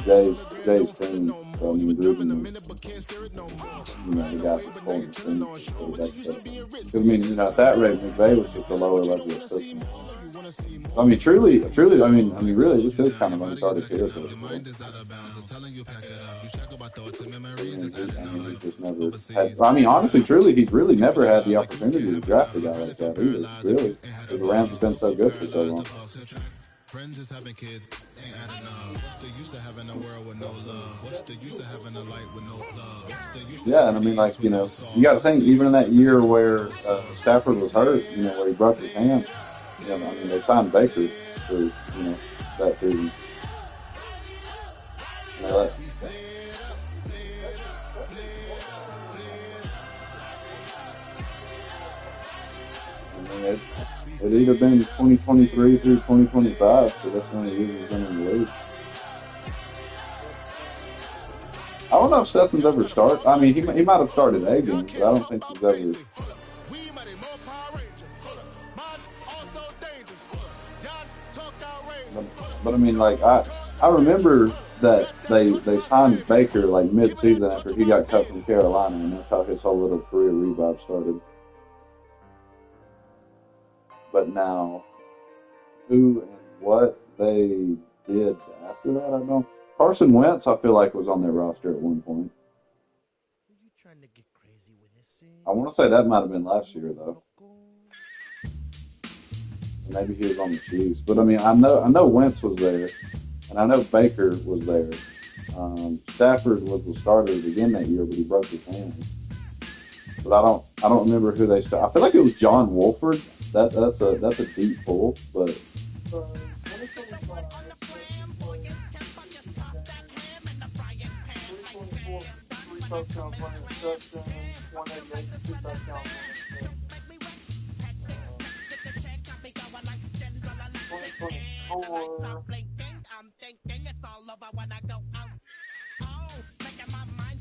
Jay's team. So I mean, Gruden was, the guy that's pulling the team. So that's stuff. Because I mean, at that rate, McVay was just a lower level assistant. So, I mean, truly, really, this is kind of uncharted territory for him. He just never had. I mean, honestly, truly, he's really never had the opportunity to draft a guy like that either. Really, because the Rams have been so good for so long. Friends is having kids, ain't adding up. What's the use of having a world with no love? What's the use of having a light with no plug? What's the use? Yeah, and I mean, like, you got to think, even in that year where Stafford was hurt, where he broke his hand, I mean, they signed Baker for, that season. I mean, it either been 2023 through 2025, so that's when he was been in the league. I don't know if Stephen's ever started. I mean, he might have started a game, but I don't think he's ever. But I mean, like I remember that they signed Baker like mid-season after he got cut from Carolina, and that's how his whole little career revive started. But now, who and what they did after that, I don't know. Carson Wentz, I feel like, was on their roster at one point. I want to say that might have been last year, though. Maybe he was on the Chiefs, but I mean, I know Wentz was there, and I know Baker was there. Stafford was the starter again that year, but he broke his hand. But I don't remember who they started. I feel like it was John Wolford. That's a deep pull, but. Touchdowns, 1 interception, 188, 2 touchdowns,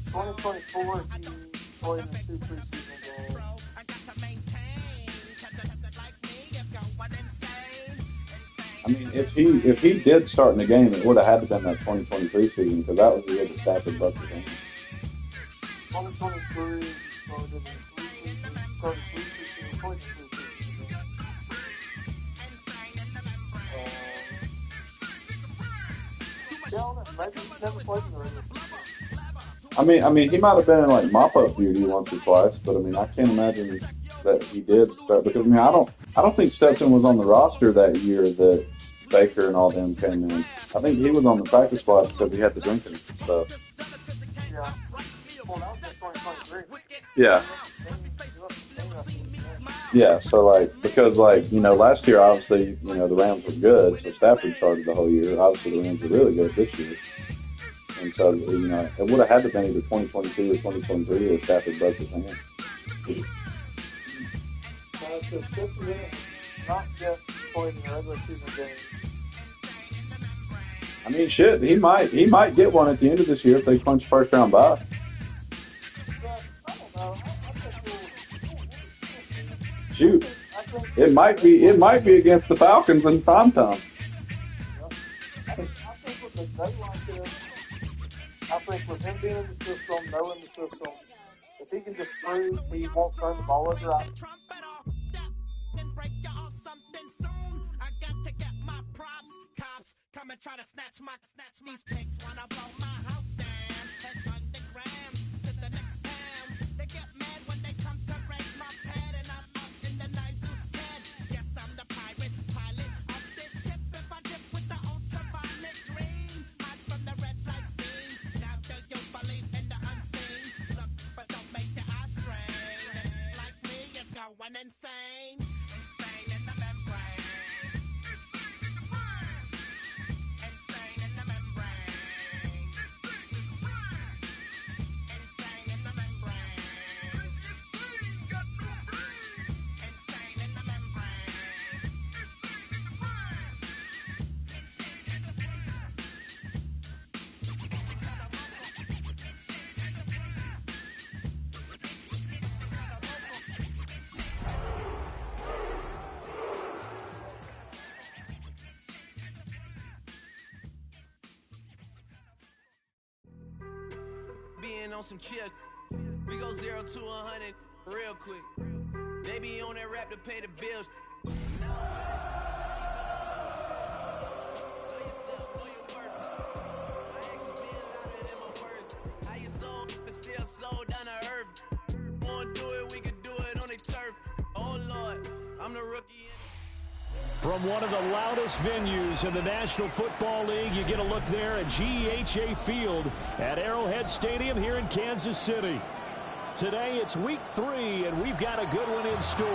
2024, he played in 2 preseason games. I mean, if he did start in the game, it would have had to been that 2023 season because that was the year that Stafford broke the game. 2023, he started in 3 preseason. I mean, he might have been in like mop-up duty once or twice, but I mean, I can't imagine that he did start because I mean, I don't think Stetson was on the roster that year that Baker and all them came in. I think he was on the practice squad because he had the drinking stuff. Yeah. Well, that was 2023. Yeah. Yeah, so like because like last year obviously the Rams were good, so Stafford started the whole year. Obviously the Rams were really good this year, and so it would have had to been either 2022 or 2023 where Stafford broke his hand. Not just playing the regular season game. I mean, shit, he might get one at the end of this year if they punch first round bye. Shoot, it might be against the Falcons in prime time. I think with him being in the system, knowing the system, if he can just prove he won't turn the ball over, come and try to snatch these pigs when I blow my house down. Head underground to the next town. They get mad when they come to raid my pad, and I'm up in the night too scared. Yes, I'm the pirate pilot of this ship. If I dip with the ultraviolet dream, hide from the red light beam. Now do you believe in the unseen? Look, but don't make the eye strain. Like me, it's going insane. Insane in the membrane. on some chill. We go 0 to 100 real quick. They be on that rap to pay the bills. From one of the loudest venues in the National Football League, you get a look there at GEHA Field at Arrowhead Stadium here in Kansas City. Today it's week 3, and we've got a good one in store,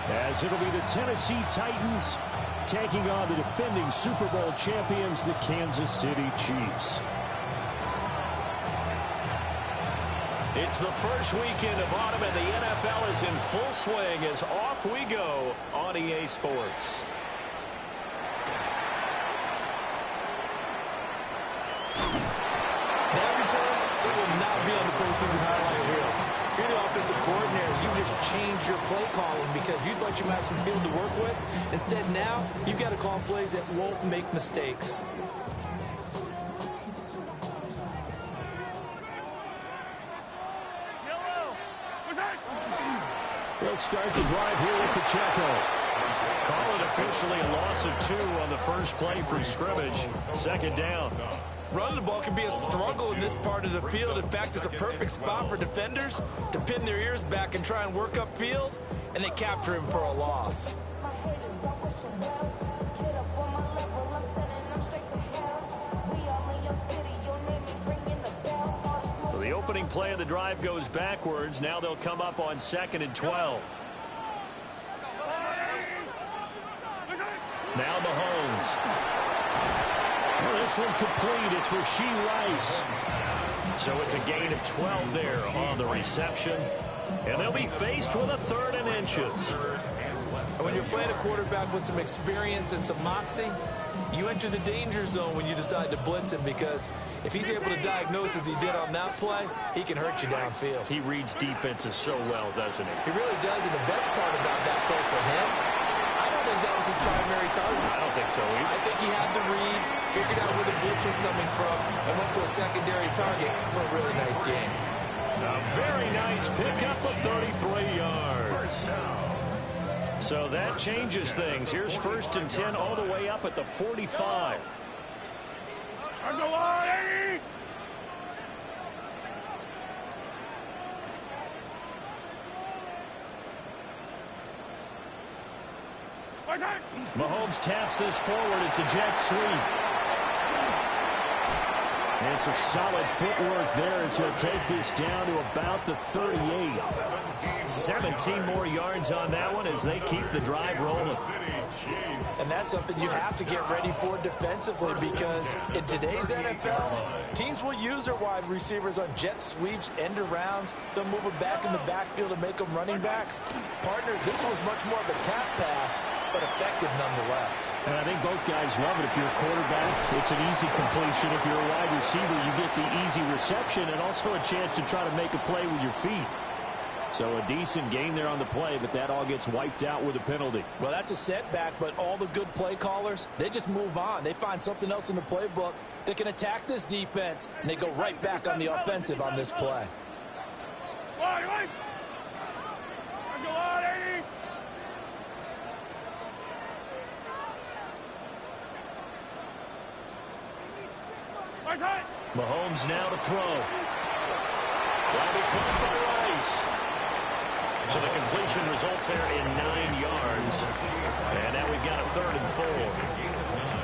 as it'll be the Tennessee Titans taking on the defending Super Bowl champions, the Kansas City Chiefs. It's the first weekend of autumn, and the NFL is in full swing as off we go on EA Sports. That return, it will not be on the postseason highlight reel. If you're the offensive coordinator, you just changed your play calling because you thought you might have some field to work with. Instead, now, you've got to call plays that won't make mistakes. They'll start the drive here with Pacheco. Call it officially a loss of 2 on the first play from scrimmage. Second down. Running the ball can be a struggle in this part of the field. In fact, it's a perfect spot for defenders to pin their ears back and try and work upfield, and they capture him for a loss. So the opening play of the drive goes backwards. Now they'll come up on 2nd and 12. Now Mahomes. Well, this one complete. It's Rashee Rice. So it's a gain of 12 there on the reception. And they'll be faced with a 3rd and inches. And when you're playing a quarterback with some experience and some moxie, you enter the danger zone when you decide to blitz him, because if he's able to diagnose as he did on that play, he can hurt you downfield. He reads defenses so well, doesn't he? He really does, and the best part about that play for him, I don't think that was his primary target. I don't think so either. I think he had the read, figured out where the blitz was coming from, and went to a secondary target for a really nice gain. A very nice pickup of 33 yards. So that changes things. Here's 1st and 10 all the way up at the 45. Mahomes taps this forward. It's a jet sweep. And some solid footwork there as he'll take this down to about the 38. 17 more yards on that one as they keep the drive rolling. And that's something you have to get ready for defensively, because in today's NFL, teams will use their wide receivers on jet sweeps, end arounds. They'll move them back in the backfield and make them running backs. Partner, this was much more of a tap pass, but effective nonetheless. And I think both guys love it. If you're a quarterback, it's an easy completion. If you're a wide receiver, you get the easy reception and also a chance to try to make a play with your feet. So a decent gain there on the play, but that all gets wiped out with a penalty. Well, that's a setback, but all the good play callers, they just move on. They find something else in the playbook that can attack this defense, and they go right back on the offensive on this play. Mahomes now to throw. That'll be caught by Rice. So the completion results there in 9 yards. And now we've got a 3rd and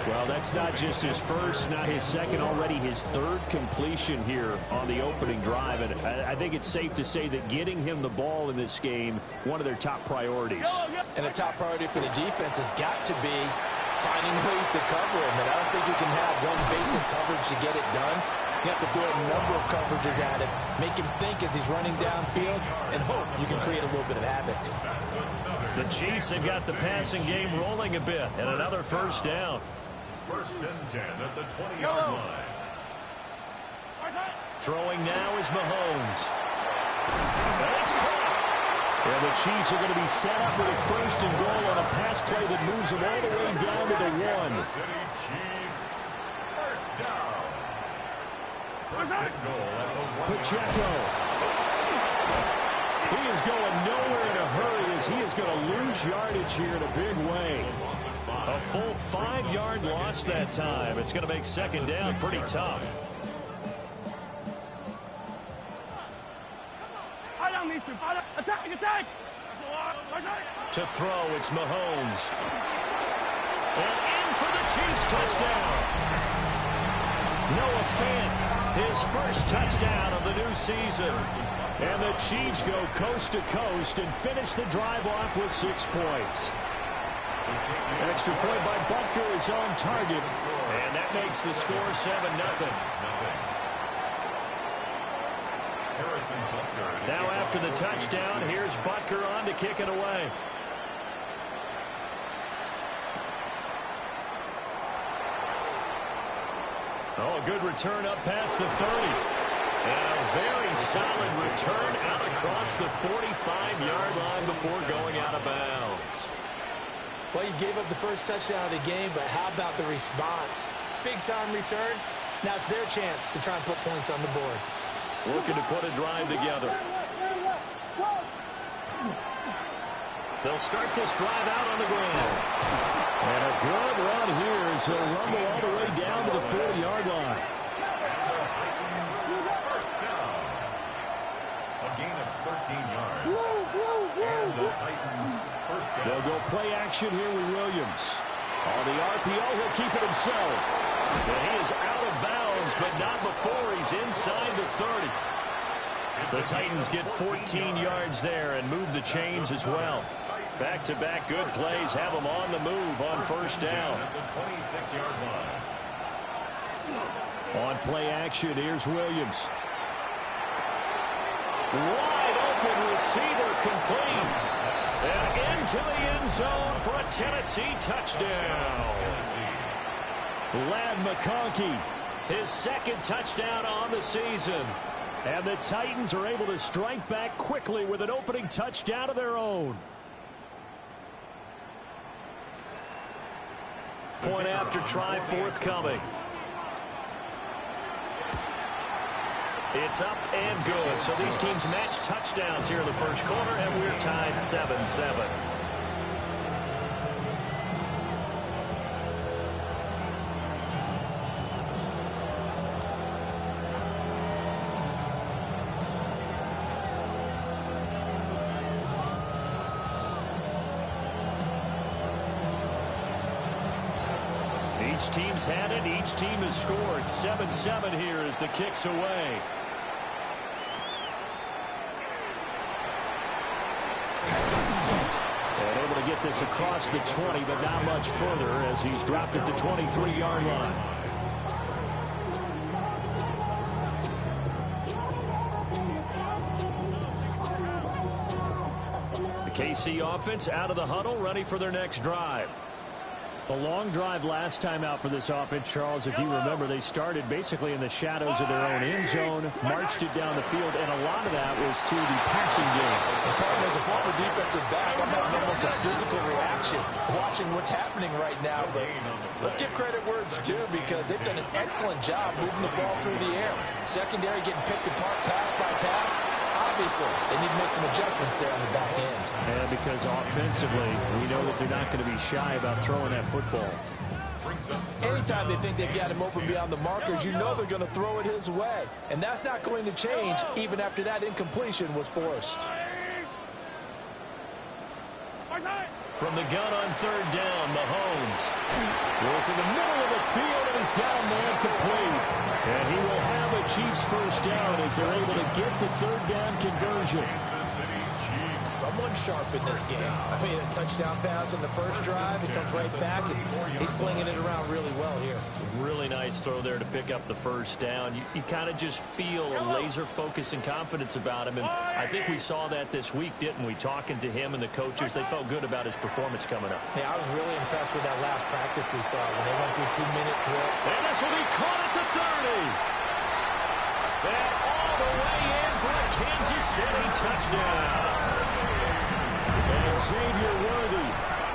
4. Well, that's not just his first, not his second, already his 3rd completion here on the opening drive. And I think it's safe to say that getting him the ball in this game, one of their top priorities. And a top priority for the defense has got to be finding ways to cover him. And I don't think you can have one basic coverage to get it done. You have to throw a number of coverages at him, make him think as he's running downfield, and hope you can create a little bit of havoc. The Chiefs have got the passing game rolling a bit, and another 1st down. 1st and 10 at the 20-yard line. Throwing now is Mahomes. That's caught. And the Chiefs are going to be set up with a 1st and goal on a pass play that moves them all the way down to the 1. First and goal at the 1. Pacheco. He is going nowhere in a hurry as he is going to lose yardage here in a big way. A full 5-yard loss that time. It's going to make second down pretty tough. Attack! To throw, it's Mahomes. And in for the Chiefs touchdown. Noah Fant, his first touchdown of the new season. And the Chiefs go coast to coast and finish the drive off with 6 points. Extra point by Butker is on target. And that makes the score 7-0. Now after the touchdown, here's Butker on to kick it away. Oh, a good return up past the 30. And a very solid return out across the 45-yard line before going out of bounds. Well, you gave up the first touchdown of the game, but how about the response? Big-time return. Now it's their chance to try and put points on the board. Looking to put a drive together. They'll start this drive out on the ground. And a good run here as he'll rumble all the way down to the 40-yard line. First down. A gain of 13 yards. And the Titans first down. They'll go play action here with Williams. On the RPO, he'll keep it himself. And he is out of bounds, but not before he's inside the 30. The Titans get 14 yards there and move the chains as well. Back-to-back good plays have them on the move on first down. At the 26-yard line. On play action, here's Williams. Wide open receiver complete. And into the end zone for a Tennessee touchdown. Ladd McConkey, his second touchdown on the season. And the Titans are able to strike back quickly with an opening touchdown of their own. Point after try forthcoming. It's up and good. So these teams match touchdowns here in the first quarter, and we're tied 7-7. Each team's had it. Each team has scored. 7-7 here as the kick's away. And able to get this across the 20, but not much further as he's dropped it to 23-yard line. The KC offense out of the huddle, ready for their next drive. A long drive last time out for this offense, Charles. If you remember, they started basically in the shadows of their own end zone, marched it down the field, and a lot of that was through the passing game. As a former defensive back, I'm having almost a physical reaction watching what's happening right now. But let's give credit where it's due because they've done an excellent job moving the ball through the air. Secondary getting picked apart pass by pass. Obviously, they need to make some adjustments there on the back end. And because offensively, we know that they're not going to be shy about throwing that football. Anytime they think they've got him open beyond the markers, you know they're going to throw it his way. And that's not going to change even after that incompletion was forced. From the gun on third down, Mahomes. Work in the middle of the field, and he's got a man complete. And he will have a Chiefs first down as they're able to get the third down conversion. Someone sharp in this game. I mean, a touchdown pass on the first drive. It comes right back, and he's flinging it around really well here. Really nice throw there to pick up the first down. You kind of just feel a laser focus and confidence about him. And I think we saw that this week, didn't we? Talking to him and the coaches, they felt good about his performance coming up. Yeah, I was really impressed with that last practice we saw when they went through 2-minute drill. And this will be caught at the 30. And all the way in for a Kansas City touchdown. And Xavier Worthy,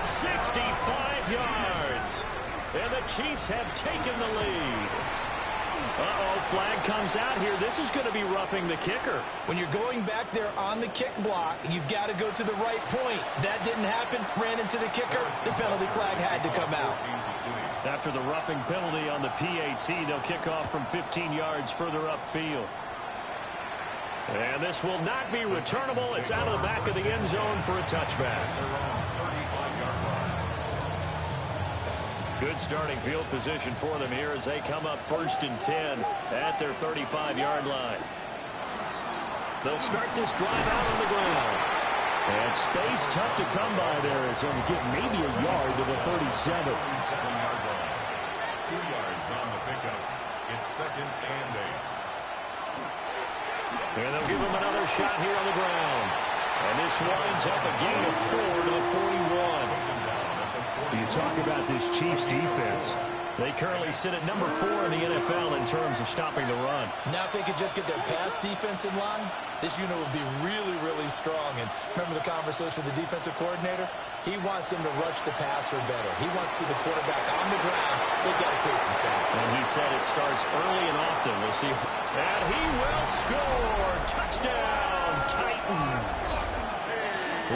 65 yards. And the Chiefs have taken the lead. Uh-oh, flag comes out here. This is going to be roughing the kicker. When you're going back there on the kick block, you've got to go to the right point. That didn't happen. Ran into the kicker. The penalty flag had to come out. After the roughing penalty on the PAT, they'll kick off from 15 yards further upfield. And this will not be returnable. It's out of the back of the end zone for a touchback. Good starting field position for them here as they come up 1st and 10 at their 35-yard line. They'll start this drive out on the ground. And space tough to come by there as they'll get maybe a yard to the 37. 37-yard line. 2 yards on the pickup. It's 2nd and 8. And they'll give him another shot here on the ground. And this winds up a gain of 4 to the 41. You talk about this Chiefs defense. They currently sit at number 4 in the NFL in terms of stopping the run. Now if they could just get their pass defense in line, this unit would be really, really strong. And remember the conversation with the defensive coordinator? He wants them to rush the passer better. He wants to see the quarterback on the ground. They've got to create some sacks. And he said it starts early and often. We'll see if... And he will score! Touchdown, Titans!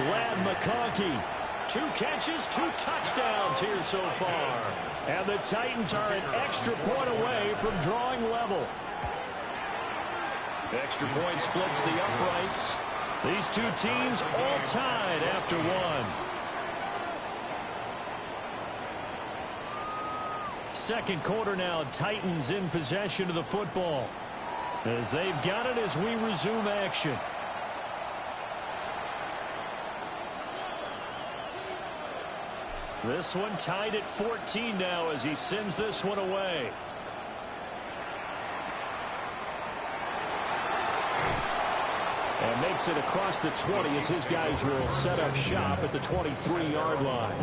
Ladd McConkey. 2 catches, 2 touchdowns here so far. And the Titans are an extra point away from drawing level. Extra point splits the uprights. These 2 teams all tied after 1. Second quarter now, Titans in possession of the football. As they've got it as we resume action. This one tied at 14 now as he sends this one away. And makes it across the 20 as his guys will set up shop at the 23-yard line.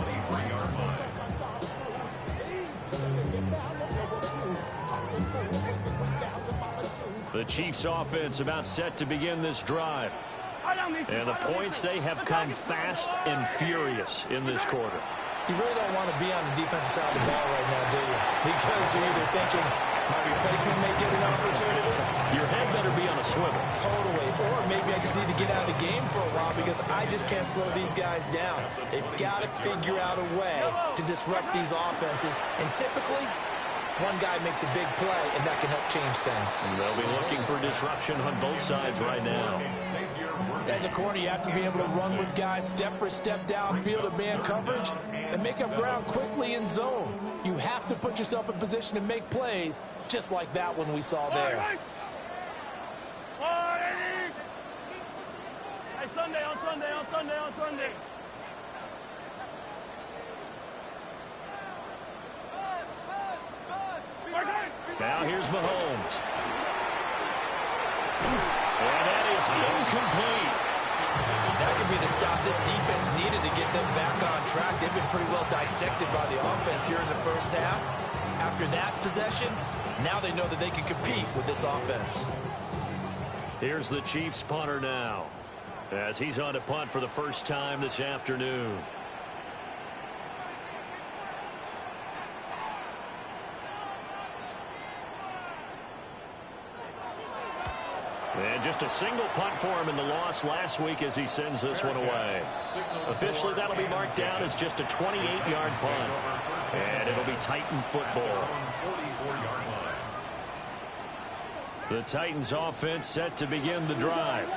The Chiefs offense about set to begin this drive. And the points, they have come fast and furious in this quarter. You really don't want to be on the defensive side of the ball right now, do you? Because you're either thinking, my replacement may get an opportunity. Your head better be on a swivel. Totally. Or maybe I just need to get out of the game for a while because I just can't slow these guys down. They've got to figure out a way to disrupt these offenses. And typically, one guy makes a big play, and that can help change things. And they'll be looking for disruption on both sides right now. As a corner, you have to be able to run with guys step for step downfield of man coverage and make up ground quickly in zone. You have to put yourself in position to make plays just like that one we saw there. Hey, Sunday, on Sunday, on Sunday, on Sunday. Now here's Mahomes. And that is incomplete. That could be the stop this defense needed to get them back on track. They've been pretty well dissected by the offense here in the first half. After that possession, now they know that they can compete with this offense. Here's the Chiefs punter now, as he's on to punt for the first time this afternoon. And just a single punt for him in the loss last week as he sends this one away. Officially, that'll be marked down as just a 28-yard punt. And it'll be Titan football. The Titans offense set to begin the drive.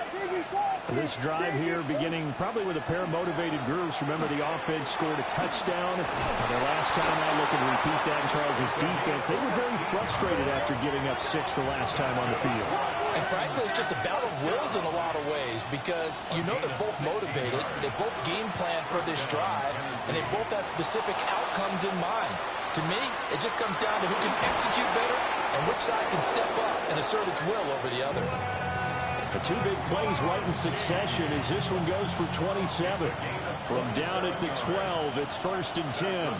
This drive here beginning probably with a pair of motivated groups. Remember, the offense scored a touchdown. The last time I look and repeat that in Charles' defense, they were very frustrated after giving up 6 the last time on the field. And frankly, it's just a battle of wills in a lot of ways because you know they're both motivated, they both game plan for this drive, and they both have specific outcomes in mind. To me, it just comes down to who can execute better and which side can step up and assert its will over the other. The 2 big plays right in succession as this one goes for 27. From down at the 12, it's 1st and 10.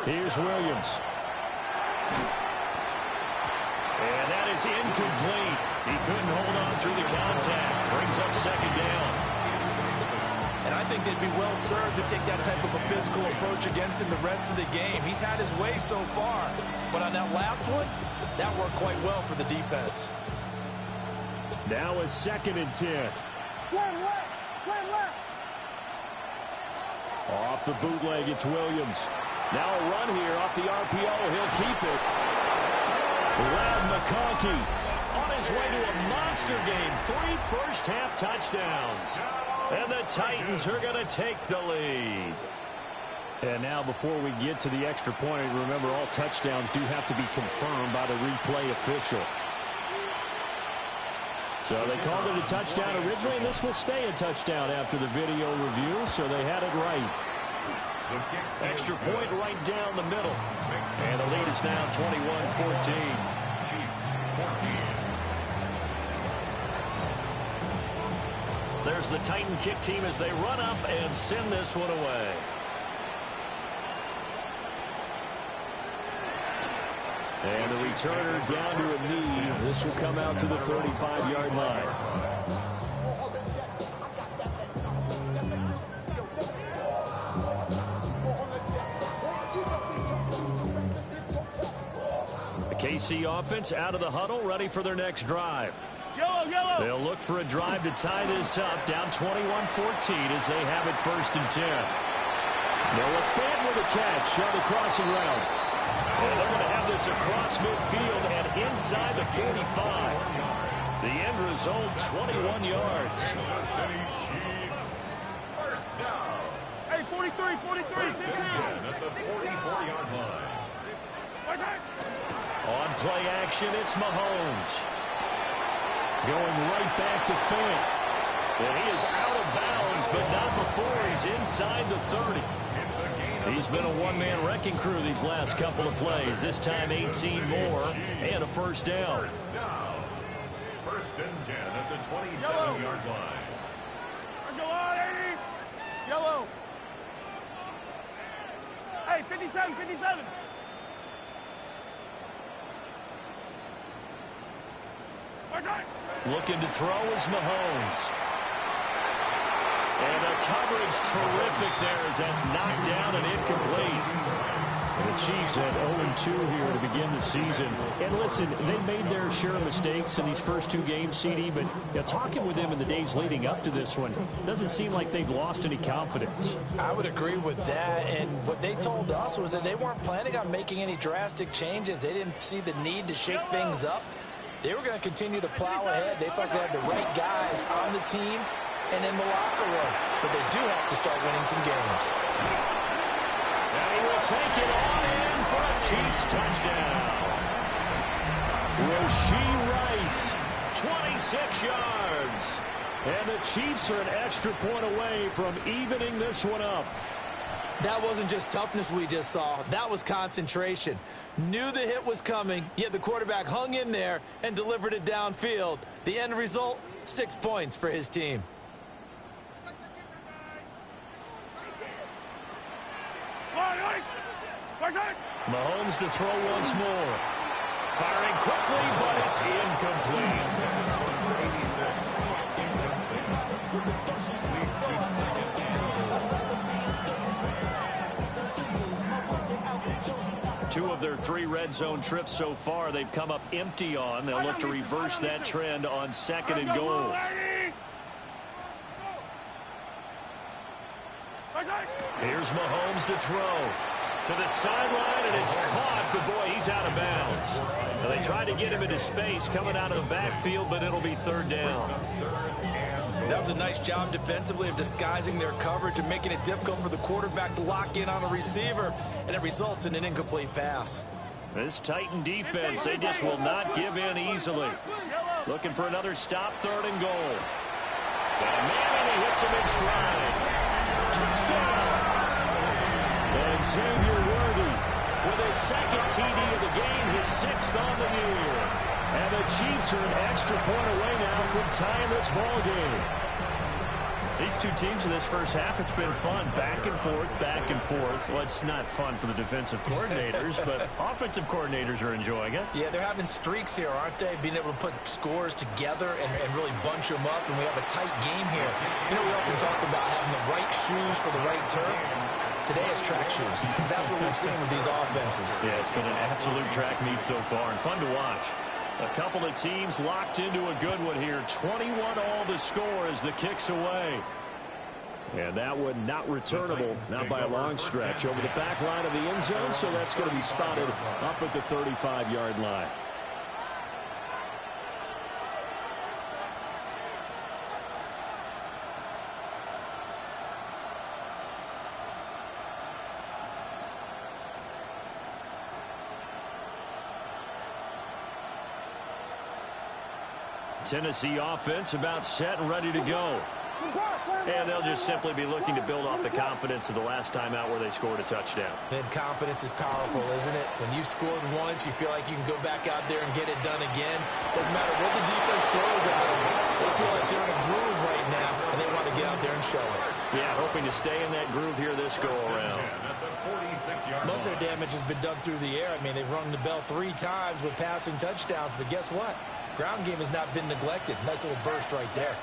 Here's Williams. And that is incomplete. He couldn't hold on through the contact. Brings up 2nd down. And And I think they'd be well served to take that type of a physical approach against him the rest of the game. He's had his way so far, but on that last one, that worked quite well for the defense. Now a 2nd and 10. Slam left. Slam left. Off the bootleg, it's Williams. Now a run here off the RPO. He'll keep it. Ladd McConkey on his way to a monster game. 3 first-half touchdowns. And the Titans are going to take the lead. And now before we get to the extra point, remember all touchdowns do have to be confirmed by the replay official. So they called it a touchdown originally, and this will stay a touchdown after the video review, so they had it right. Extra point right down the middle. And the lead is now 21-14. Chiefs 14. There's the Titan kick team as they run up and send this one away. And the returner down to a knee. This will come out to the 35-yard line. The KC offense out of the huddle, ready for their next drive. Yellow, yellow. They'll look for a drive to tie this up, down 21-14 as they have it 1st and 10. Noah Fant with a catch on the crossing route. And they're going to have this across midfield and inside the 45. The end result, 21 yards. Kansas City Chiefs. First down. Hey, 43, 43, 16. 10 at the 44-yard line. On play action, it's Mahomes. Going right back to Fant. And he is out of bounds, but not before he's inside the 30. He's been a one-man wrecking crew these last couple of plays. This time 18 more and a first down. First and 10 at the 27-yard line. Yellow. Hey, 57, 57. Looking to throw is Mahomes. And the coverage terrific there as that's knocked down and incomplete. The Chiefs at 0-2 here to begin the season. And listen, they made their share of mistakes in these first 2 games, CD, but talking with them in the days leading up to this one, doesn't seem like they've lost any confidence. I would agree with that, and what they told us was that they weren't planning on making any drastic changes. They didn't see the need to shake things up. They were going to continue to plow ahead. They thought they had the right guys on the team and in the locker room, but they do have to start winning some games. And he will take it on in for a Chiefs touchdown. Rashee Rice, 26 yards. And the Chiefs are an extra point away from evening this one up. That wasn't just toughness we just saw. That was concentration. Knew the hit was coming, yet the quarterback hung in there and delivered it downfield. The end result, 6 points for his team. Mahomes to throw once more. Firing quickly, but it's incomplete. 2 of their 3 red zone trips so far, they've come up empty on. They'll look to reverse that trend on 2nd and goal. Here's Mahomes to throw. To the sideline, and it's caught, but boy, he's out of bounds. Now, they tried to get him into space coming out of the backfield, but it'll be 3rd down. That was a nice job defensively of disguising their coverage and making it difficult for the quarterback to lock in on a receiver, and it results in an incomplete pass. This Titan defense, they just will not give in easily. Looking for another stop, 3rd and goal. And Manning, he hits him in stride. Touchdown! And Xavier Worthy with his 2nd TD of the game, his 6th on the year. And the Chiefs are an extra point away now from tying this ball game. These two teams in this first half, it's been fun. Back and forth, back and forth. Well, it's not fun for the defensive coordinators, but offensive coordinators are enjoying it. Yeah, they're having streaks here, aren't they? Being able to put scores together and really bunch them up, and we have a tight game here. You know, we often talk about having the right shoes for the right turf. Today it's track shoes. That's what we've seen with these offenses. Yeah, it's been an absolute track meet so far, and fun to watch. A couple of teams locked into a good one here. 21-all the score as the kick's away. And that one not returnable, not by a long stretch. Over the back line of the end zone, so that's going to be spotted up at the 35-yard line. Tennessee offense about set and ready to go. And they'll just simply be looking to build off the confidence of the last time out where they scored a touchdown. And confidence is powerful, isn't it? When you've scored once, you feel like you can go back out there and get it done again. Doesn't matter what the defense throws at them. They feel like they're in a groove right now, and they want to get out there and show it. Yeah, hoping to stay in that groove here this go-around. Most of the damage has been done through the air. I mean, they've rung the bell 3 times with passing touchdowns, but guess what? Ground game has not been neglected. Nice little burst right there.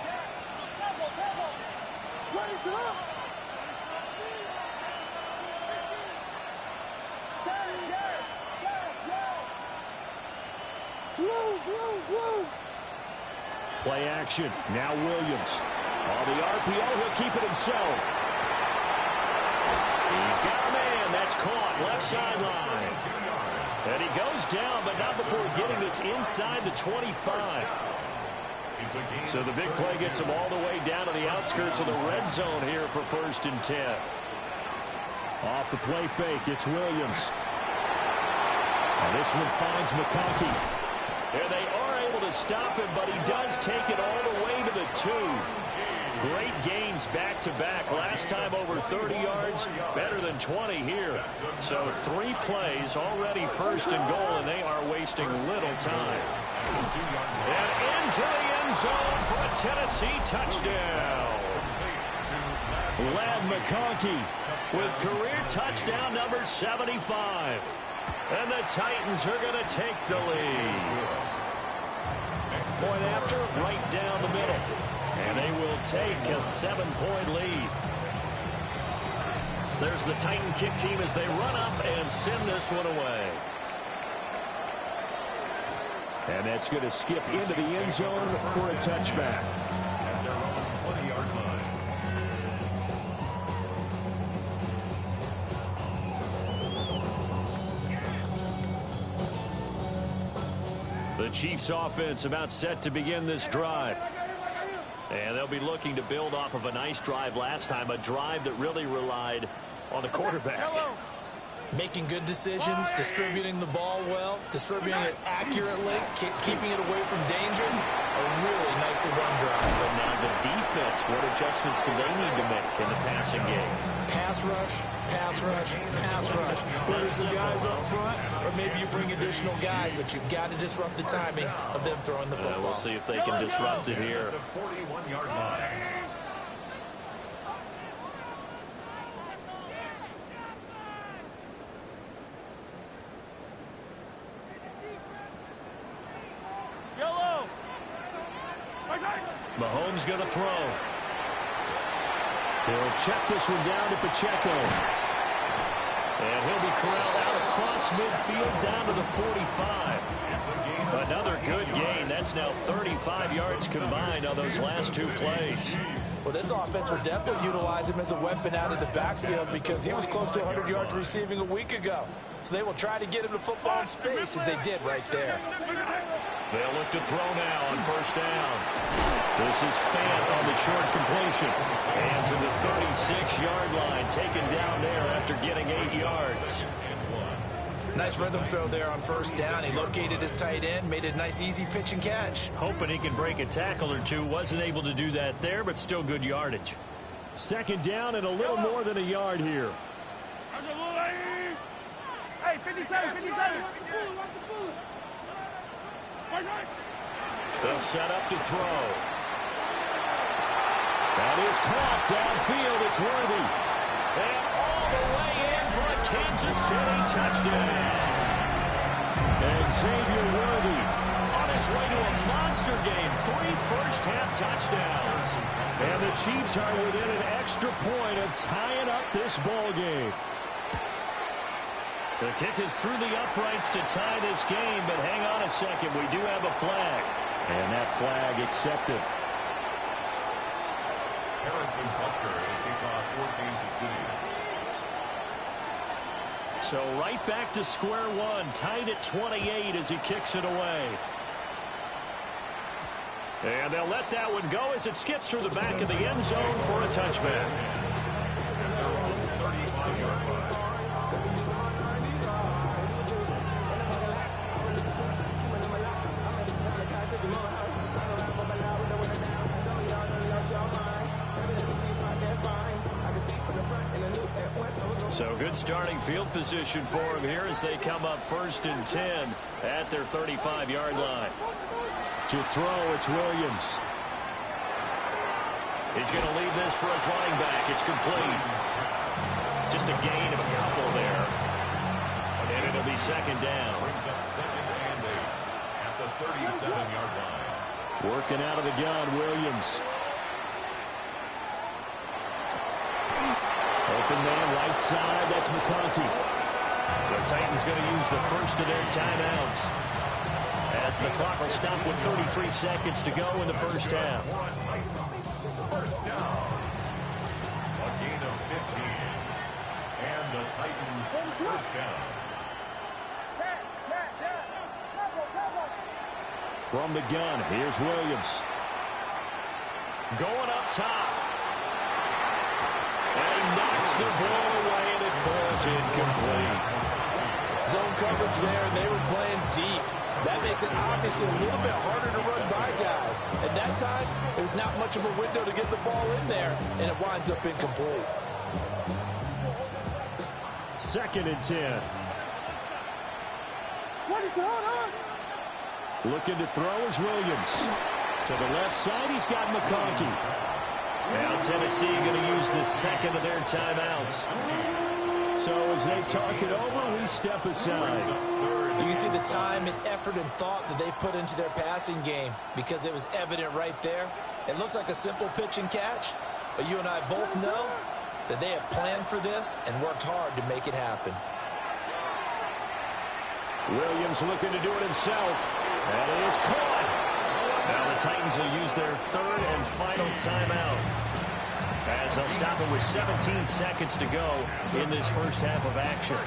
Play action. Now Williams. On the RPO, he'll keep it himself. He's got a man. That's caught. Left sideline. And he goes down, but not before getting this inside the 25. So the big play gets him all the way down to the outskirts of the red zone here for 1st and 10. Off the play fake, it's Williams. And this one finds McConkey. And they are able to stop him, but he does take it all the way to the 2. Great gains back-to-back. Last time over 30 yards, better than 20 here. So 3 plays, already 1st and goal, and they are wasting little time. And into the end zone for a Tennessee touchdown. Ladd McConkey with career touchdown number 75. And the Titans are going to take the lead. Point after, right down the middle. And they will take a 7-point lead. There's the Titan kick team as they run up and send this one away. And that's going to skip into the end zone for a touchback. And they're on the 20-yard line. The Chiefs offense about set to begin this drive. And they'll be looking to build off of a nice drive last time, a drive that really relied on the quarterback. Making good decisions, distributing the ball well, distributing it accurately, keeping it away from danger. A really nicely run drive. But now the defense, what adjustments do they need to make in the passing game? Pass rush, pass rush, pass rush. Whether it's the guys up front or maybe you bring additional guys, but you've got to disrupt the timing of them throwing the football. We'll see if they can disrupt it here. The 41-yard line. Mahomes going to throw. He'll check this one down to Pacheco. And he'll be corralled out across midfield down to the 45. Another good gain. That's now 35 yards combined on those last 2 plays. Well, this offense will definitely utilize him as a weapon out of the backfield because he was close to 100 yards receiving a week ago. So they will try to get him to football in space as they did right there. They'll look to throw now on 1st down. This is Fant on the short completion. And to the 36-yard line, taken down there after getting 8 yards. Nice rhythm throw there on 1st down. He located his tight end, made a nice easy pitch and catch. Hoping he can break a tackle or two. Wasn't able to do that there, but still good yardage. 2nd down and a little more than a yard here. Hey, 57, 57. They'll set up to throw. That is caught downfield. It's Worthy. And all the way in for a Kansas City touchdown. And Xavier Worthy on his way to a monster game. 3 first-half touchdowns. And the Chiefs are within an extra point of tying up this ball game. The kick is through the uprights to tie this game, but hang on a second. We do have a flag. And that flag accepted. Harrison Butker will kick off for Kansas City. So right back to square one, tied at 28 as he kicks it away. And they'll let that one go as it skips through the back of the end zone for a touchback. So good starting field position for him here as they come up 1st and 10 at their 35-yard line. To throw, it's Williams. He's going to leave this for his running back. It's complete. Just a gain of a couple there. And it'll be 2nd down. Brings up 2nd and 8 at the 37-yard line. Working out of the gun, Williams. Open man, right side, that's McConkey. The Titans going to use the first of their timeouts as the clock will stop with 33 seconds to go in the first half. First down. A gain of 15. And the Titans first down. From the gun, here's Williams. Going up top. And he knocks the ball away, and it falls incomplete. Zone coverage there, and they were playing deep. That makes it obviously a little bit harder to run by guys. At that time, there's not much of a window to get the ball in there, and it winds up incomplete. 2nd and 10. Looking to throw is Williams. To the left side, he's got McConkey. Now Tennessee going to use the 2nd of their timeouts. So as they talk it over, we step aside. You can see the time and effort and thought that they put into their passing game because it was evident right there. It looks like a simple pitch and catch, but you and I both know that they have planned for this and worked hard to make it happen. Williams looking to do it himself. And it is caught. Now the Titans will use their 3rd and final timeout as they'll stop it with 17 seconds to go in this first half of action.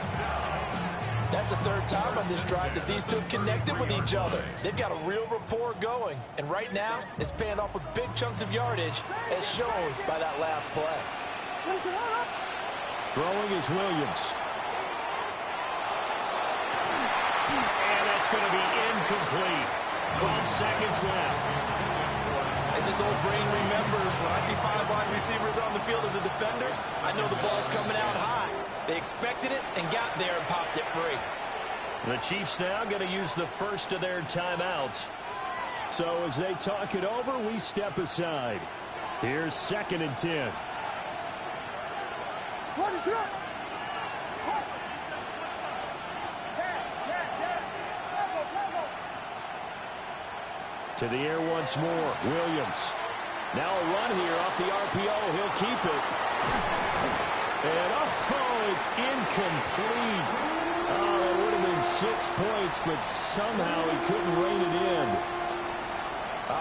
That's the 3rd time on this drive that these two have connected with each other. They've got a real rapport going, and right now it's paying off with big chunks of yardage as shown by that last play. Throwing is Williams. And that's going to be incomplete. 12 seconds left. As this old brain remembers, when I see 5 wide receivers on the field as a defender, I know the ball's coming out high. They expected it and got there and popped it free. The Chiefs now going to use the first of their timeouts. So as they talk it over, we step aside. Here's 2nd and 10. To the air once more, Williams. Now a run here off the RPO. He'll keep it. And, oh, it's incomplete. Oh, it would have been 6 points, but somehow he couldn't rein it in.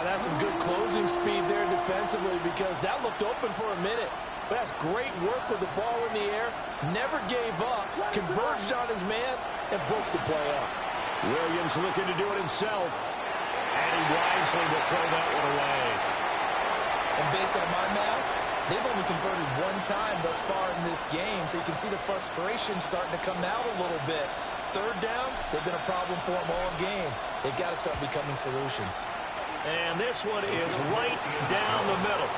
That's some good closing speed there defensively because that looked open for a minute. But that's great work with the ball in the air. Never gave up, converged on his man, and broke the play up. Williams looking to do it himself. And he wisely will throw that one away. And based on my math, they've only converted 1 time thus far in this game, so you can see the frustration starting to come out a little bit. 3rd downs, they've been a problem for them all game. They've got to start becoming solutions. And this one is right down the middle.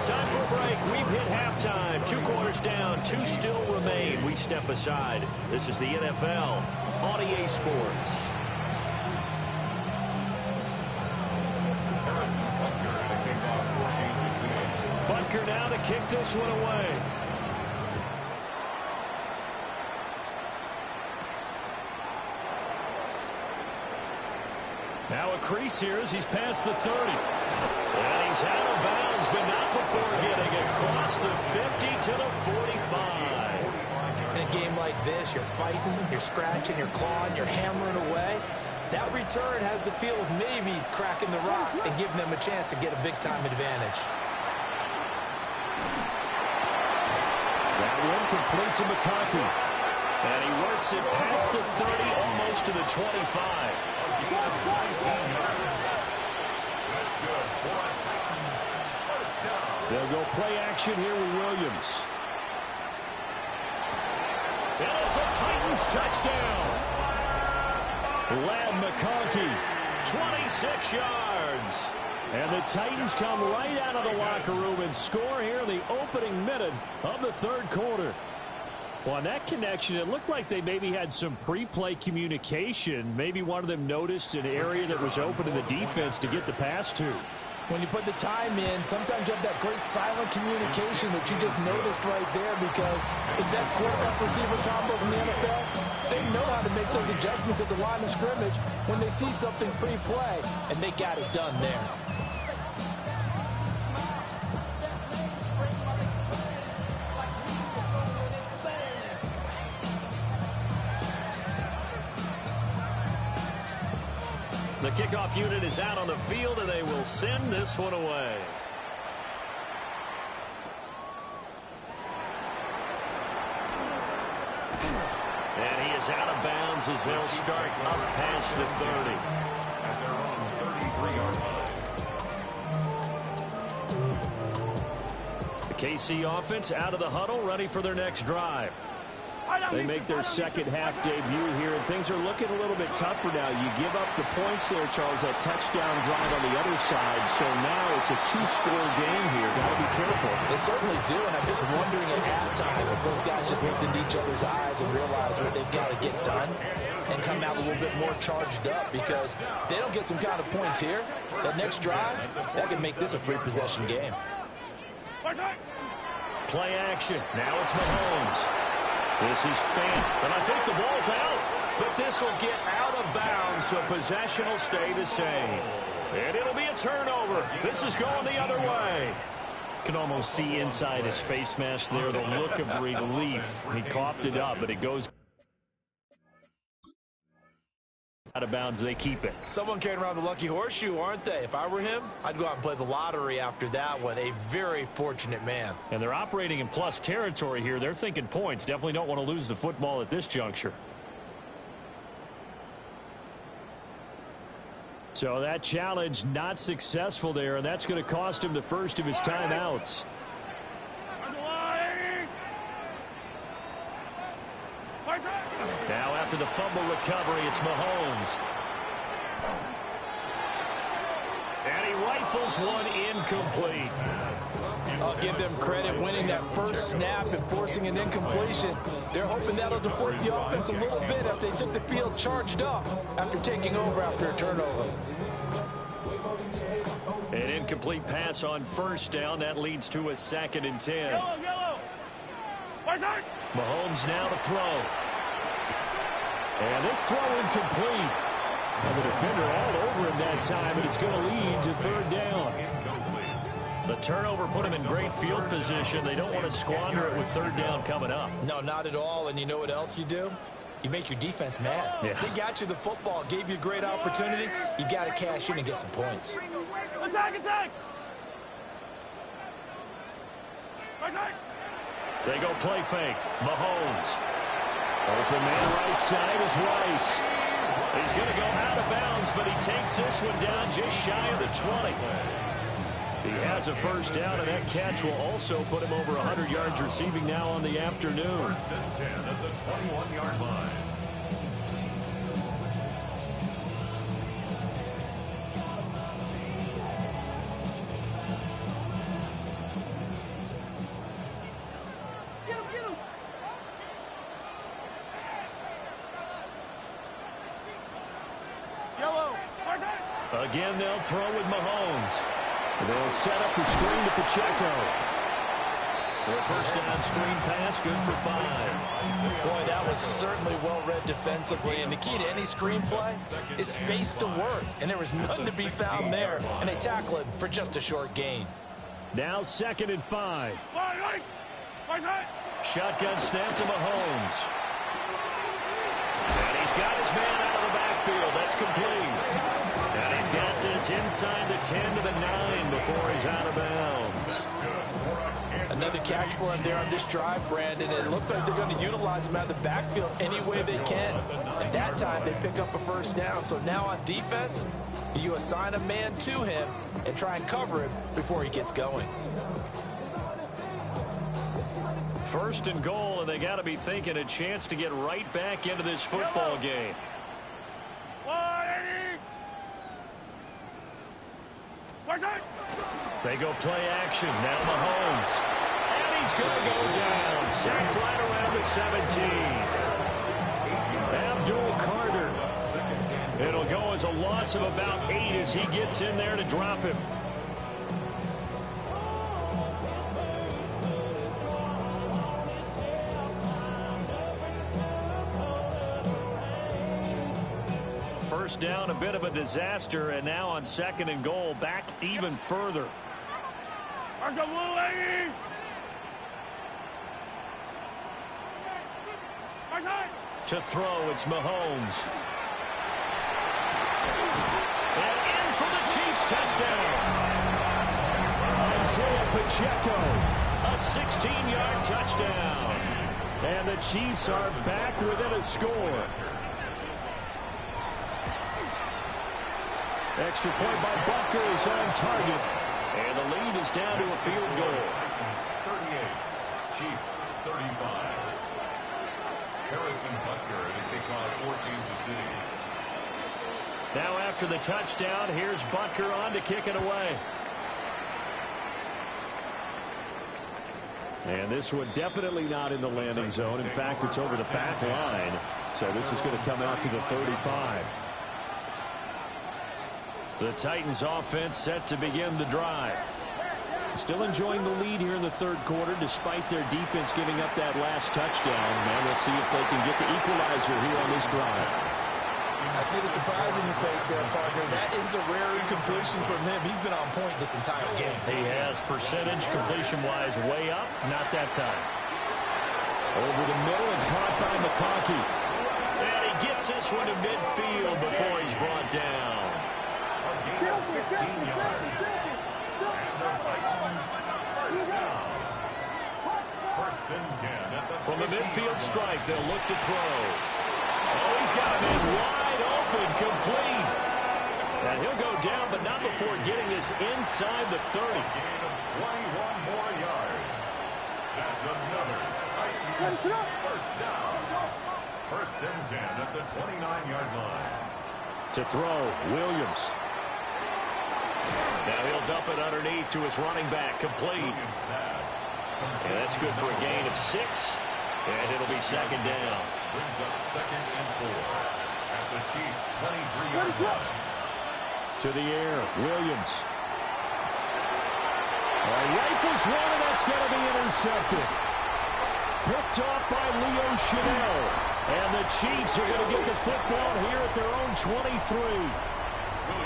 Time for a break. We've hit halftime. 2 quarters down, 2 still remain. We step aside. This is the NFL on EA Sports. Baker now to kick this one away. Now a crease here as he's past the 30. And he's out of bounds, but not before getting across the 50 to the 45. In a game like this, you're fighting, you're scratching, you're clawing, you're hammering away. That return has the feel of maybe cracking the rock and giving them a chance to get a big-time advantage. That one complete to McConkey. And he works it past the 30, almost to the 25. They'll go play action here with Williams. And it's a Titans touchdown. Ladd McConkey, 26 yards. And the Titans come right out of the locker room and score here in the opening minute of the third quarter. Well, on that connection, it looked like they maybe had some pre-play communication. Maybe one of them noticed an area that was open to the defense to get the pass to. When you put the time in, sometimes you have that great silent communication that you just noticed right there, because the best quarterback-receiver combos in the NFL, they know how to make those adjustments at the line of scrimmage when they see something pre-play, and they got it done there. The kickoff unit is out on the field, and they will send this one away. And he is out of bounds as they'll start up past the 30. At their own 33-yard line. The KC offense out of the huddle, ready for their next drive. They make their second-half debut here, and things are looking a little bit tougher now. You give up the points there, Charles, that touchdown drive on the other side. So now it's a two-score game here. Got to be careful. They certainly do, and I'm just wondering at halftime if those guys just looked into each other's eyes and realized what they've got to get done and come out a little bit more charged up, because if they don't get some kind of points here, that next drive, that could make this a three-possession game. Play action. Now it's Mahomes. This is Fant, and I think the ball's out, but this will get out of bounds, so possession will stay the same. And it'll be a turnover. This is going the other way. Can almost see inside his face mask there the look of relief. He coughed it up, but it goes out of bounds. They keep it. Someone carrying around the lucky horseshoe, aren't they? If I were him, I'd go out and play the lottery after that one. A very fortunate man. And they're operating in plus territory here. They're thinking points. Definitely don't want to lose the football at this juncture. So that challenge not successful there, and that's going to cost him the first of his timeouts. Now after the fumble recovery, it's Mahomes. And he rifles one incomplete. I'll give them credit winning that first snap and forcing an incompletion. They're hoping that'll deflate the offense a little bit after they took the field charged up after taking over after a turnover. An incomplete pass on first down. That leads to a 2nd and 10. Mahomes now to throw. And this throw incomplete. And the defender all over him that time, and it's going to lead to 3rd down. The turnover put him in great field position. They don't want to squander it with 3rd down coming up. No, not at all. And you know what else you do? You make your defense mad. Yeah. They got you the football, gave you a great opportunity. You got to cash in and get some points. Attack! They go play fake. Mahomes. Open man right side is Rice. He's going to go out of bounds, but he takes this one down just shy of the 20. He has a first down, and that catch will also put him over 100 yards receiving now on the afternoon. 1st and 10 at the 21-yard line. Again, they'll throw with Mahomes. They'll set up the screen to Pacheco. The first down screen pass, good for 5. Boy, that was certainly well-read defensively. And the key to any screenplay is space to work. And there was none to be found there. And they tackle it for just a short gain. Now 2nd and 5. Right. Shotgun snap to Mahomes. And he's got his man out of the backfield. That's complete. And he's got this inside the 10 to the 9 before he's out of bounds. Another catch for him there on this drive, Brandon. It looks like they're going to utilize him out of the backfield any way they can. At that time, they pick up a first down. So now on defense, you assign a man to him and try and cover him before he gets going. 1st and goal, and they got to be thinking a chance to get right back into this football game. They go play action. Now Mahomes. And he's going to go down. Sacked right around the 17. Abdul Carter. It'll go as a loss of about 8 as he gets in there to drop him. First down, a bit of a disaster, and now on 2nd and goal, back even further. To throw, it's Mahomes. And in for the Chiefs touchdown. Isaiah Pacheco, a 16-yard touchdown. And the Chiefs are back within a score. Extra point by Butker is on target. And the lead is down to a field goal. 38. Chiefs 35. Harrison Butker to kick off for Kansas City. Now after the touchdown, here's Butker on to kick it away. And this one definitely not in the landing zone. In fact, it's over the back line. So this is going to come out to the 35. The Titans offense set to begin the drive. Still enjoying the lead here in the 3rd quarter despite their defense giving up that last touchdown. And we'll see if they can get the equalizer here on this drive. I see the surprise in your face there, partner. That is a rare incompletion from him. He's been on point this entire game. He has percentage completion-wise way up. Not that time. Over the middle and caught by McConkey. And he gets this one to midfield before he's brought down. 15 yards. And the Titans first down. 1st and 10 at the From the midfield stripe, they'll look to throw. Oh, he's got him in wide open, complete. And he'll go down, but not before getting this inside the 30. Gain of 21 more yards. That's another Titans first down. 1st and 10 at the 29-yard line. To throw, Williams. Now he'll dump it underneath to his running back, complete. And that's good for a gain of 6. And it'll be 2nd down. Brings up 2nd and 4 at the Chiefs' 23-yard line. To the air, Williams. Rifles one, and that's going to be intercepted. Picked off by Leo Chanel. And the Chiefs are going to get the football here at their own 23.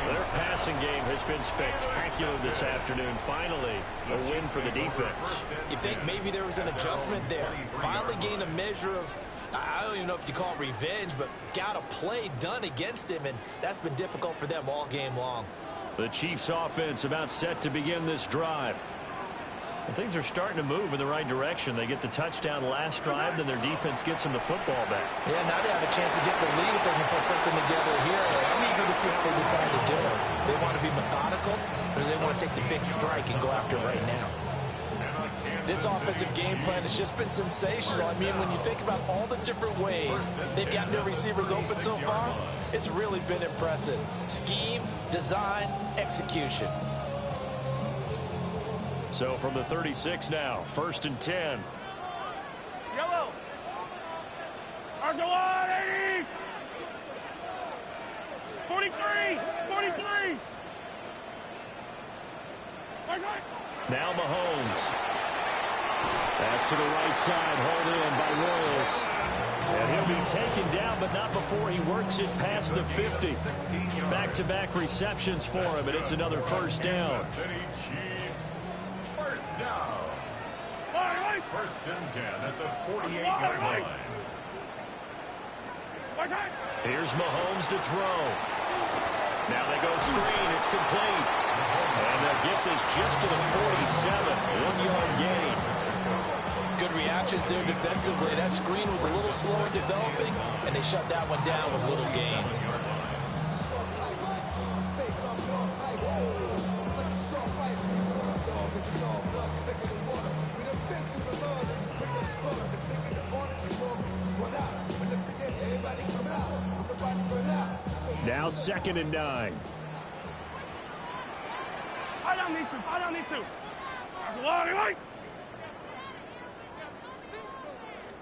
Their passing game has been spectacular this afternoon. Finally, a win for the defense. You think maybe there was an adjustment there. Finally gained a measure of, I don't even know if you call it revenge, but got a play done against him, and that's been difficult for them all game long. The Chiefs offense about set to begin this drive. And things are starting to move in the right direction. They get the touchdown last drive, then their defense gets them the football back. Yeah, now they have a chance to get the lead if they can put something together here. I'm eager to see how they decide to do it. Do they want to be methodical, or do they want to take the big strike and go after it right now? This offensive game plan has just been sensational. I mean, when you think about all the different ways they've gotten their receivers open so far, it's really been impressive. Scheme, design, execution. So from the 36 now, 1st and 10. Yellow. Arkansas 80. 43. 43. Now Mahomes. Pass to the right side, hauled in by Royals. And he'll be taken down, but not before he works it past the 50. Back-to-back receptions for him, and it's another first down. City Chiefs, first down. First and 10 at the 48-yard line. Here's Mahomes to throw. Now they go screen. It's complete. And they'll get this just to the 47. 1-yard gain. Good reactions there defensively. That screen was a little slow in developing, and they shut that one down with little gain. Now 2nd and 9. Fire down these two. Fire down these two. That's a long way.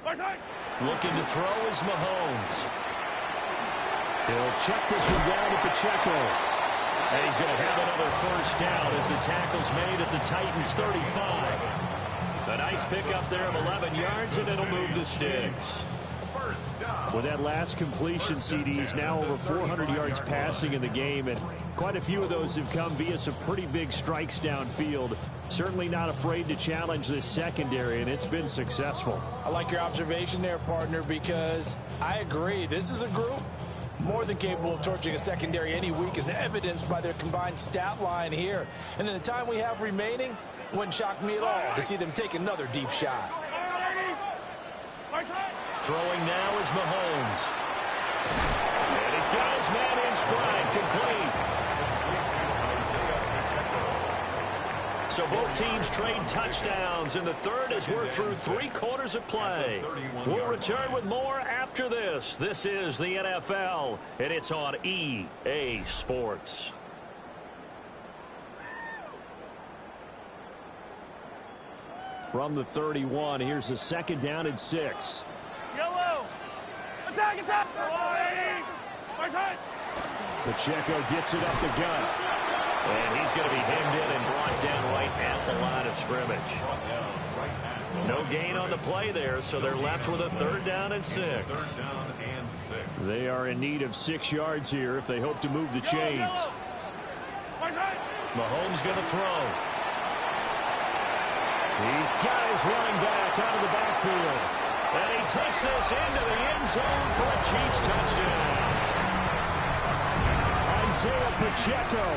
Right side. Looking to throw is Mahomes. He'll check this one down to Pacheco. And he's going to have another first down as the tackle's made at the Titans' 35. A nice pickup there of 11 yards, and it'll move the sticks. With that last completion, CD's now over 400 yards passing in the game, and quite a few of those have come via some pretty big strikes downfield. Certainly not afraid to challenge this secondary, and it's been successful. I like your observation there, partner, because I agree. This is a group more than capable of torching a secondary any week, as evidenced by their combined stat line here. And in the time we have remaining, wouldn't shock me at all to see them take another deep shot. Throwing now is Mahomes. And he's got his man in stride, complete. So both teams trade touchdowns, and the third as we're through 3/4 of play. We'll return with more after this. This is the NFL, and it's on EA Sports. From the 31, here's a 2nd down and 6. Yellow. Attack, attack. Right side. Pacheco gets it up the gut. And he's going to be hemmed in and brought down right at the line of scrimmage. No gain on the play there, so they're left with a 3rd down and 6. They are in need of 6 yards here if they hope to move the chains. Mahomes going to throw. He's got his running back out of the backfield. And he takes this into the end zone for a Chiefs touchdown. Isaiah Pacheco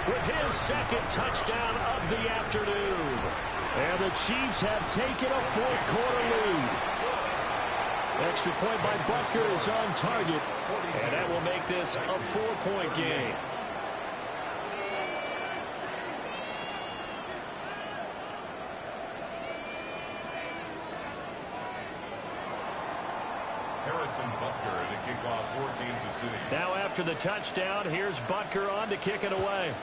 with his 2nd touchdown of the afternoon. And the Chiefs have taken a 4th-quarter lead. Extra point by Butker is on target. And that will make this a 4-point game. Harrison Butker to kick off for Kansas City. Now after the touchdown, here's Butker on to kick it away.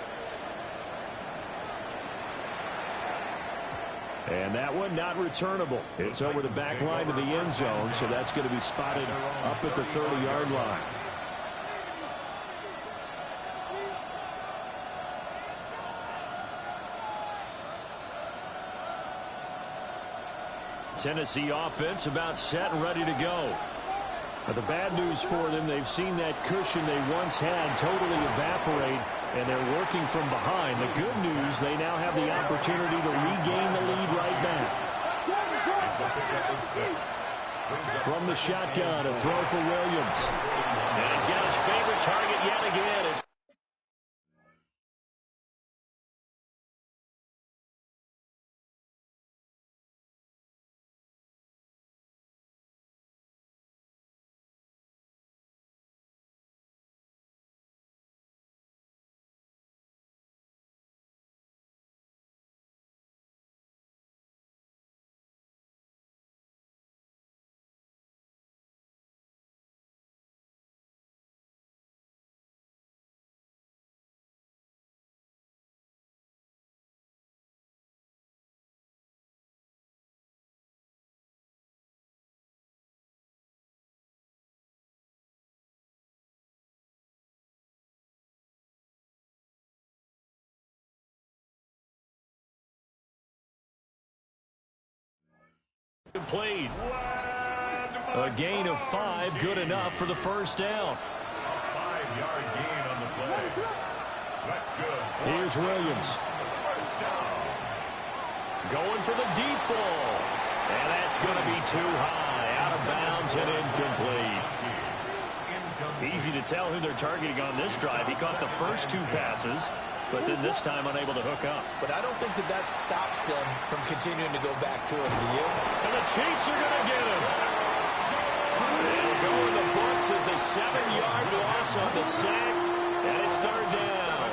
And that one not returnable. It's over the back line of the end zone, so that's going to be spotted up at the 30-yard line. Tennessee offense about set and ready to go. But the bad news for them, they've seen that cushion they once had totally evaporate, and they're working from behind. The good news, they now have the opportunity to regain the lead right back. From the shotgun, a throw for Williams. And he's got his favorite target yet again. It's Complete. A gain of 5, good enough for the first down. A 5-yard gain on the play. That's good. Here's Williams. First down. Going for the deep ball. And that's going to be too high. Out of bounds and incomplete. Easy to tell who they're targeting on this drive. He caught the first 2 passes, but then this time unable to hook up. But I don't think that stops them from continuing to go back to him, do you? And the Chiefs are going to get him. It'll go in the books as a 7-yard loss on the sack, and it's 3rd down.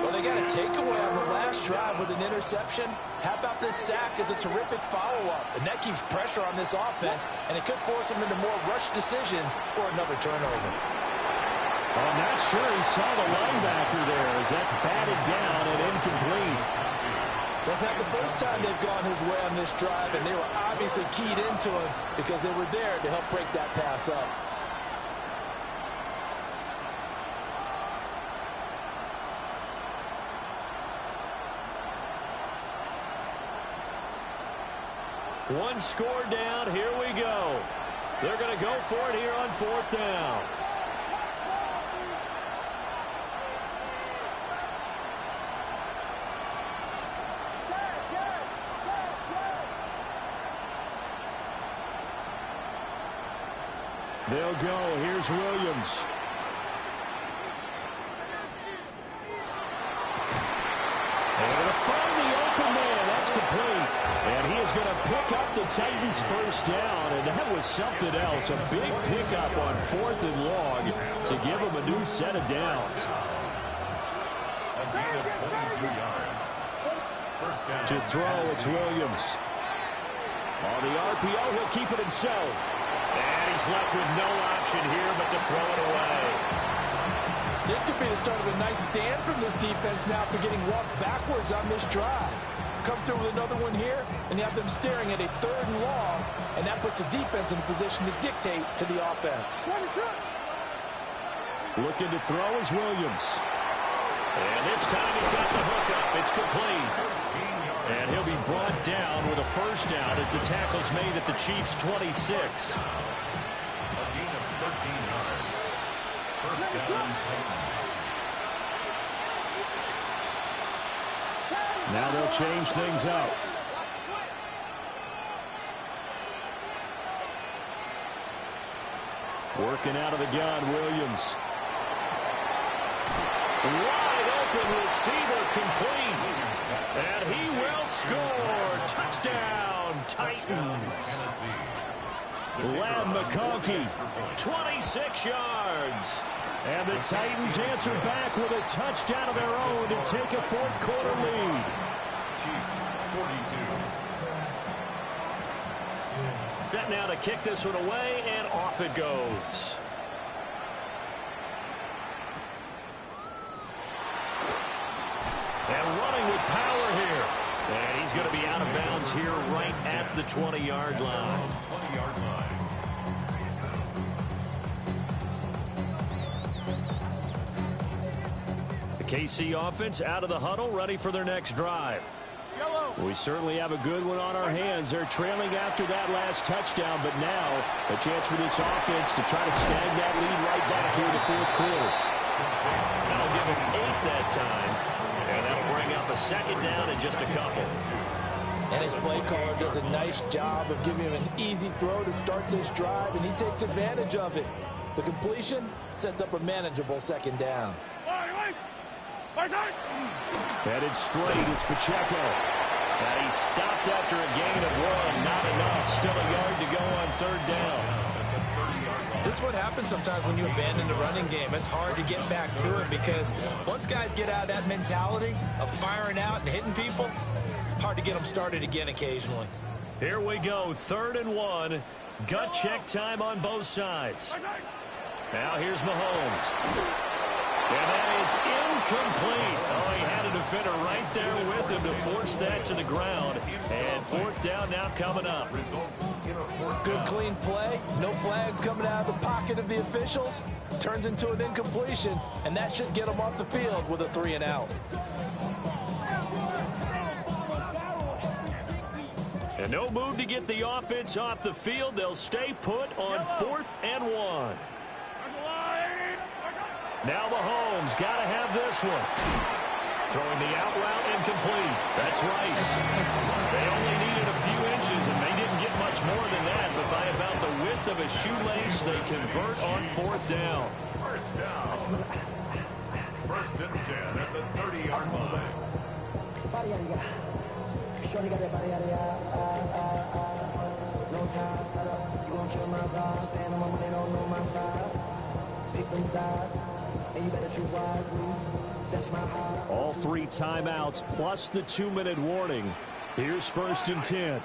Well, they got a takeaway on the last drive with an interception. How about this sack as a terrific follow-up? And that keeps pressure on this offense, and it could force them into more rush decisions or another turnover. I'm not sure he saw the linebacker there as that's batted down and incomplete. That's not the first time they've gone his way on this drive, and they were obviously keyed into him because they were there to help break that pass up. One score down. Here we go. They're going to go for it here on 4th down. They'll go. Here's Williams. They're going to find the open man. That's complete. And he is going to pick up the Titans' first down. And that was something else. A big pickup on 4th and long to give them a new set of downs. A gain of 22 yards. First down. To throw, it's Williams. On the RPO, he'll keep it himself. And he's left with no option here but to throw it away. This could be the start of a nice stand from this defense now for getting walked backwards on this drive. Come through with another one here, and you have them staring at a 3rd and long, and that puts the defense in a position to dictate to the offense. Looking to throw is Williams. And this time he's got the hookup. It's complete. And he'll be brought down with a first down as the tackle's made at the Chiefs' 26. A gain of 13 yards. First down, Titans. Now they'll change things up. Working out of the gun, Williams. Wide open receiver complete. And he will score. Touchdown, Titans. Ladd McConkey, 26 yards. And the Titans answer back with a touchdown of their own to take a 4th quarter lead. Chiefs, 42. Set now to kick this one away, and off it goes. And running with power here. And he's going to be out of bounds here right at the 20-yard line. 20-yard line. The KC offense out of the huddle, ready for their next drive. We certainly have a good one on our hands. They're trailing after that last touchdown, but now a chance for this offense to try to snag that lead right back here in the 4th quarter. That'll give them 8 that time, and that'll bring up a 2nd down in just a couple. And his play caller does a nice job of giving him an easy throw to start this drive, and he takes advantage of it. The completion sets up a manageable 2nd down. Headed straight, it's Pacheco. And he's stopped after a gain of 1. Not enough. Still a yard to go on 3rd down. This is what happens sometimes when you abandon the running game. It's hard to get back to it because once guys get out of that mentality of firing out and hitting people, hard to get them started again occasionally. Here we go, 3rd and 1. Gut check time on both sides. Now here's Mahomes. And that is incomplete. Oh, he had a defender right there with him to force that to the ground. And 4th down now coming up. Good clean play. No flags coming out of the pocket of the officials. Turns into an incompletion, and that should get them off the field with a 3 and out. And no move to get the offense off the field. They'll stay put on 4th and 1. Now Mahomes got to have this one. Throwing the out route incomplete. That's Rice. They only needed a few inches, and they didn't get much more than that. But by about the width of a shoelace, they convert on 4th down. First down. 1st and 10 at the 30-yard line. No time, set up, you gon' kill my vibe. Stand on my money, don't know my side. Pick them sides, and you better choose wisely. That's my high. All 3 timeouts plus the 2-minute warning. Here's 1st and 10.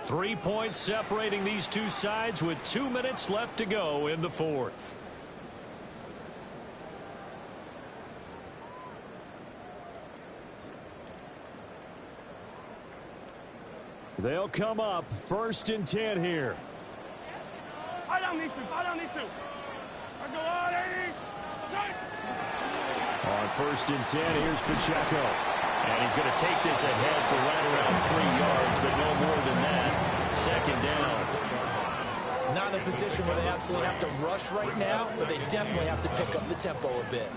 3 points separating these two sides with 2 minutes left to go in the 4th. They'll come up 1st and 10 here. On 1st and 10, here's Pacheco. And he's going to take this ahead for right around 3 yards, but no more than that. 2nd down. Not in a position where they absolutely have to rush right now, but they definitely have to pick up the tempo a bit.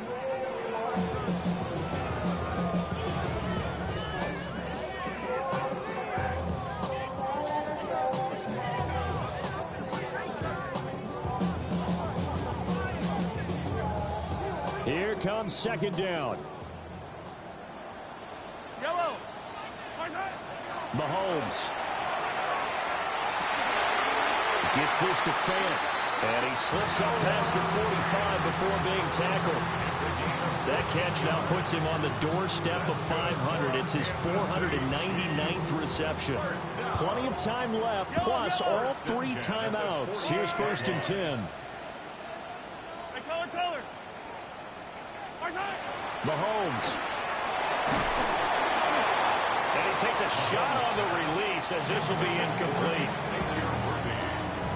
Here comes 2nd down. Mahomes gets this to Fant, and he slips up past the 45 before being tackled. That catch now puts him on the doorstep of 500. It's his 499th reception. Plenty of time left, plus all 3 timeouts. Here's 1st and 10. Mahomes. And he takes a shot on the release as this will be incomplete.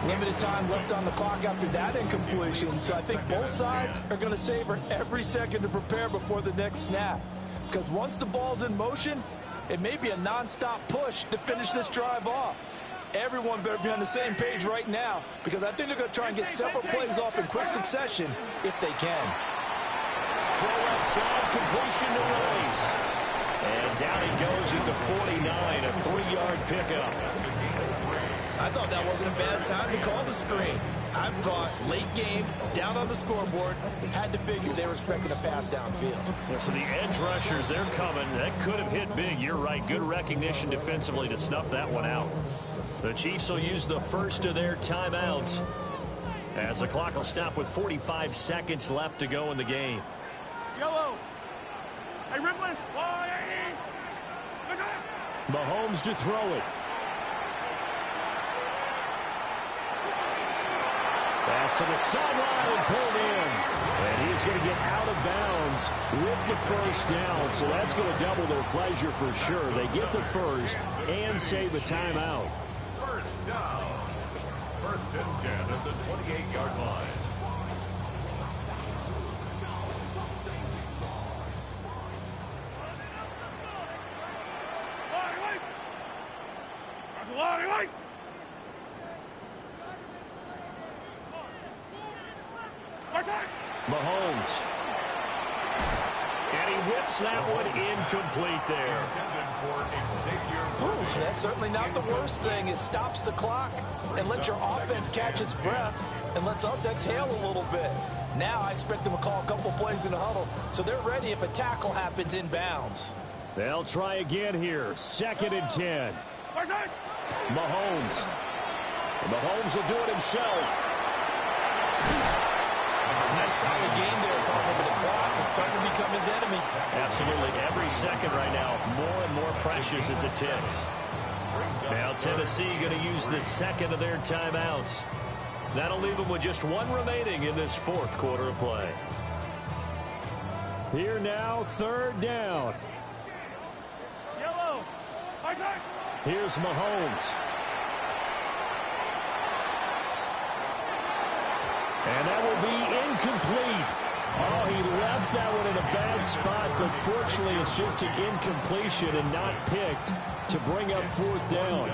Limited time left on the clock after that incompletion, so I think both sides are going to savor every second to prepare before the next snap. Because once the ball's in motion, it may be a non-stop push to finish this drive off. Everyone better be on the same page right now, because I think they're going to try and get several plays off in quick succession if they can. Throw outside, completion to Rice. And down he goes at the 49, a 3-yard pickup. I thought that wasn't a bad time to call the screen. I thought late game, down on the scoreboard, had to figure they were expecting a pass downfield. Yeah, so the edge rushers, they're coming. That could have hit big. You're right. Good recognition defensively to snuff that one out. The Chiefs will use the first of their timeouts as the clock will stop with 45 seconds left to go in the game. Hey, Ripley. Mahomes to throw it. Pass to the sideline and pulled in. And he's going to get out of bounds with the 1st down. So that's going to double their pleasure for sure. They get the first and save a timeout. 1st down. 1st and 10 at the 28-yard line. Mahomes. And he whips that one incomplete there. Ooh, that's certainly not the worst thing. It stops the clock and lets your offense catch its breath and lets us exhale a little bit. Now I expect them to call a couple plays in the huddle, so they're ready if a tackle happens in bounds. They'll try again here. 2nd and 10. Mahomes. Mahomes will do it himself. Nice solid game there, partner, but the clock is starting to become his enemy. Absolutely. Every second right now, more and more precious as it ticks. Now Tennessee going to use the 2nd of their timeouts. That'll leave them with just 1 remaining in this 4th quarter of play. Here now, 3rd down. Here's Mahomes. And that will be incomplete. Oh, he left that one in a bad spot, but fortunately it's just an incompletion and not picked to bring up 4th down.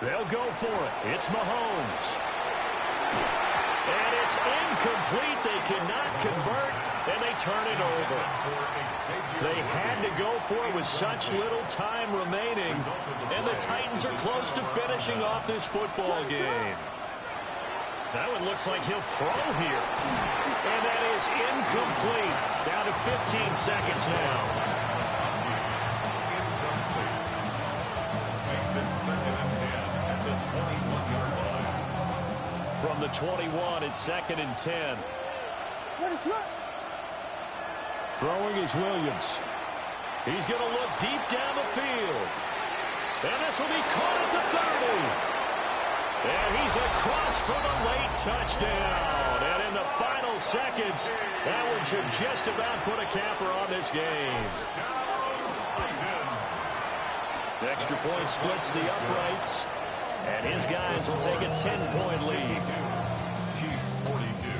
They'll go for it. It's Mahomes. And it's incomplete. They cannot convert, and they turn it over. They had to go for it with such little time remaining, and the Titans are close to finishing off this football game. That one looks like he'll throw here. And that is incomplete. Down to 15 seconds now. From the 21, it's 2nd and 10. Throwing is Williams. He's going to look deep down the field. And this will be caught at the 30. And he's across for the late touchdown. And in the final seconds, that one should just about put a capper on this game. The extra point splits the uprights. And his guys will take a 10-point lead. Chiefs 42.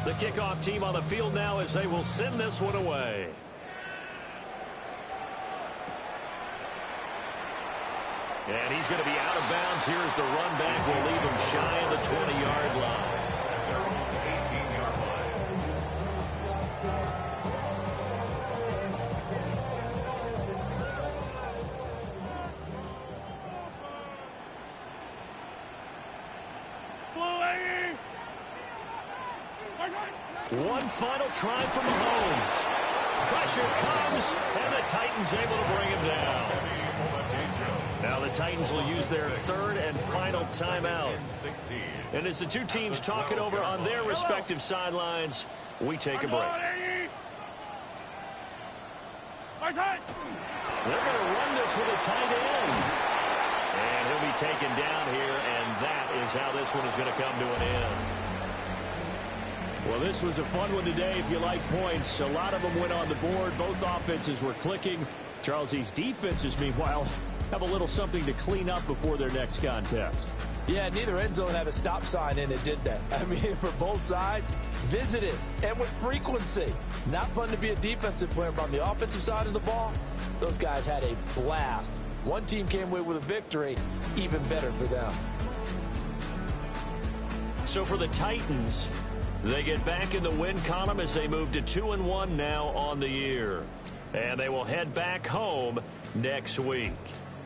The kickoff team on the field now as they will send this one away. And he's going to be out of bounds. Here's the run back. Will leave him shy of the 20-yard line. They're on the 18-yard line. One final try from Mahomes. Pressure comes, and the Titans able to bring him down. Now the Titans will use their 3rd and final timeout. And as the two teams talk it over on their respective sidelines, we take a break. They're going to run this with a tight end. And he'll be taken down here, and that is how this one is going to come to an end. Well, this was a fun one today if you like points. A lot of them went on the board. Both offenses were clicking. Charles, these defenses, meanwhile, have a little something to clean up before their next contest. Yeah, neither end zone had a stop sign in it, did they? I mean, for both sides, visit it, and with frequency. Not fun to be a defensive player, but on the offensive side of the ball, those guys had a blast. One team came away with a victory, even better for them. So for the Titans, they get back in the win column as they move to 2-1 now on the year. And they will head back home next week.